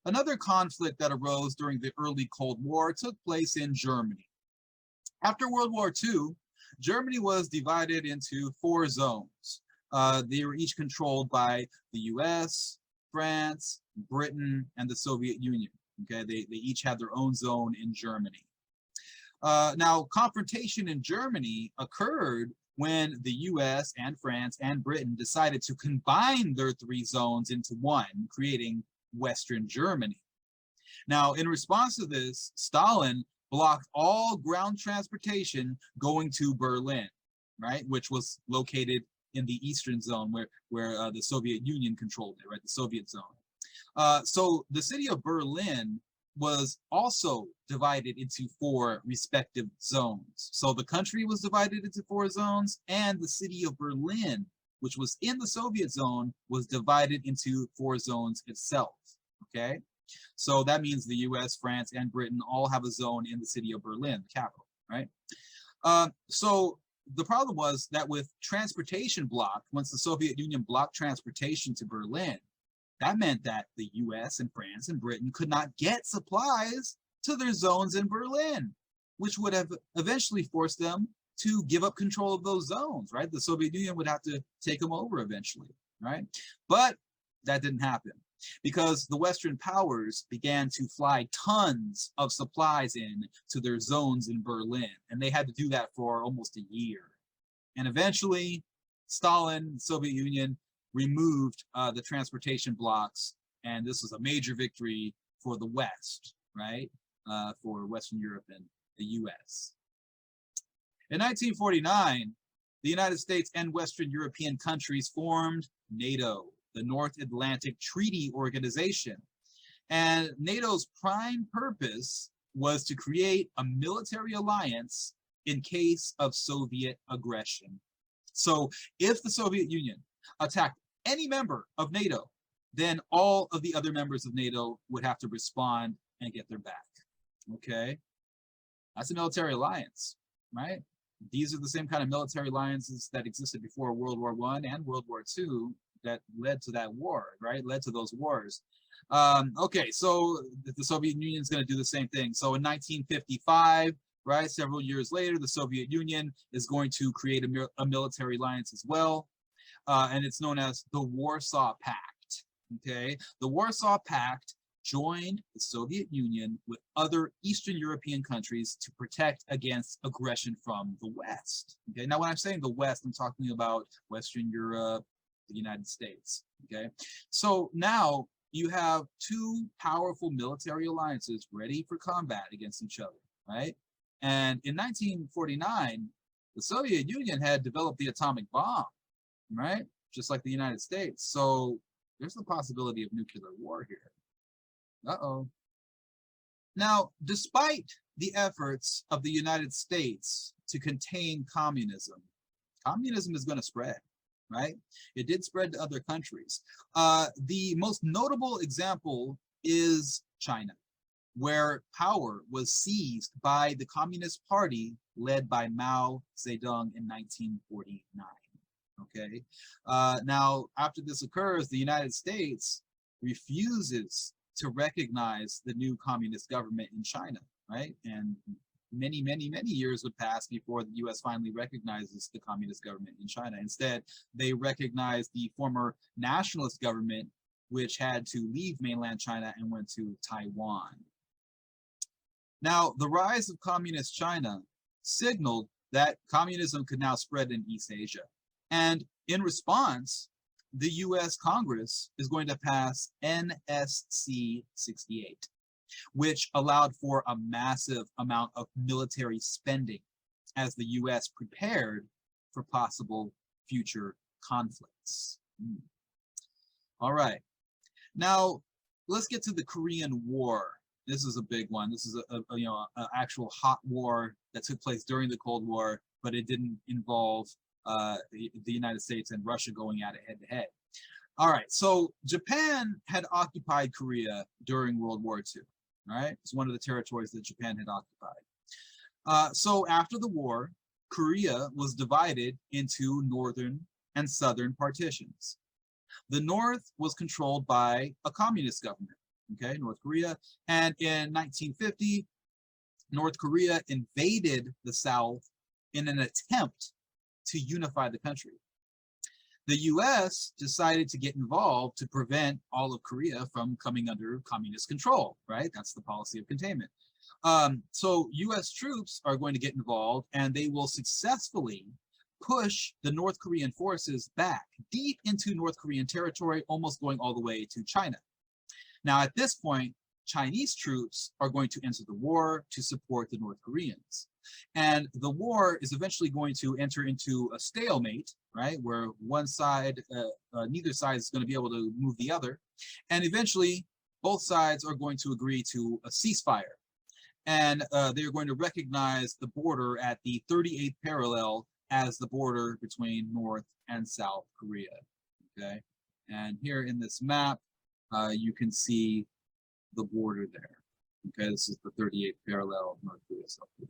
Another conflict that arose during the early Cold War took place in Germany. After World War II, Germany was divided into four zones. They were each controlled by the US, France, Britain, and the Soviet Union. Okay, they each had their own zone in Germany. Now, confrontation in Germany occurred when the US and France and Britain decided to combine their three zones into one, creating Western Germany. Now, in response to this, Stalin blocked all ground transportation going to Berlin, right, which was located in the Eastern Zone where the Soviet Union controlled it, right, the Soviet zone. So the city of Berlin was also divided into four respective zones. So the country was divided into four zones, and the city of Berlin, which was in the Soviet zone, was divided into four zones itself, okay? So that means the US, France, and Britain all have a zone in the city of Berlin, the capital, right? So the problem was that with transportation blocked, once the Soviet Union blocked transportation to Berlin, that meant that the US and France and Britain could not get supplies to their zones in Berlin, which would have eventually forced them to give up control of those zones, right? The Soviet Union would have to take them over eventually, right? But that didn't happen because the Western powers began to fly tons of supplies in to their zones in Berlin, and they had to do that for almost a year. And eventually, Stalin, the Soviet Union, removed the transportation blocks, and this was a major victory for the West, right? For Western Europe and the US. In 1949, the United States and Western European countries formed NATO, the North Atlantic Treaty Organization. And NATO's prime purpose was to create a military alliance in case of Soviet aggression. So if the Soviet Union attacked any member of NATO, then all of the other members of NATO would have to respond and get their back. Okay? That's a military alliance, right? These are the same kind of military alliances that existed before World War I and World War II that led to that war, right? Led to those wars. Okay, so the Soviet Union is going to do the same thing. So in 1955, right, several years later, the Soviet Union is going to create a military alliance as well, and it's known as the Warsaw Pact. Okay, the Warsaw Pact joined the Soviet Union with other Eastern European countries to protect against aggression from the West. Okay, now when I'm saying the West, I'm talking about Western Europe, the United States. Okay, so now you have two powerful military alliances ready for combat against each other, right? And in 1949, the Soviet Union had developed the atomic bomb, right? Just like the United States. So there's the possibility of nuclear war here. Uh-oh. Now, despite the efforts of the United States to contain communism, communism is going to spread, right? It did spread to other countries. The most notable example is China, where power was seized by the Communist Party led by Mao Zedong in 1949. Okay. Now, after this occurs, the United States refuses to recognize the new communist government in China, right? And many, many, many years would pass before the US finally recognizes the communist government in China. Instead, they recognize the former nationalist government, which had to leave mainland China and went to Taiwan. Now, the rise of communist China signaled that communism could now spread in East Asia. And in response, the US Congress is going to pass NSC 68, which allowed for a massive amount of military spending as the US prepared for possible future conflicts. All right. Now, let's get to the Korean War. This is a big one. This is an actual hot war that took place during the Cold War, but it didn't involve the United States and Russia going at it head to head. All right, so Japan had occupied Korea during World War II, right? It's one of the territories that Japan had occupied. So after the war, Korea was divided into northern and southern partitions. The north was controlled by a communist government, okay, North Korea. And in 1950, North Korea invaded the South in an attempt to unify the country. The US decided to get involved to prevent all of Korea from coming under communist control, right? That's the policy of containment. So US troops are going to get involved, and they will successfully push the North Korean forces back deep into North Korean territory, almost going all the way to China. Now, at this point, Chinese troops are going to enter the war to support the North Koreans. And the war is eventually going to enter into a stalemate, right, where one side, neither side is going to be able to move the other. And eventually, both sides are going to agree to a ceasefire. And they're going to recognize the border at the 38th parallel as the border between North and South Korea, okay? And here in this map, you can see the border there. Okay, this is the 38th parallel of North Korea, South Korea.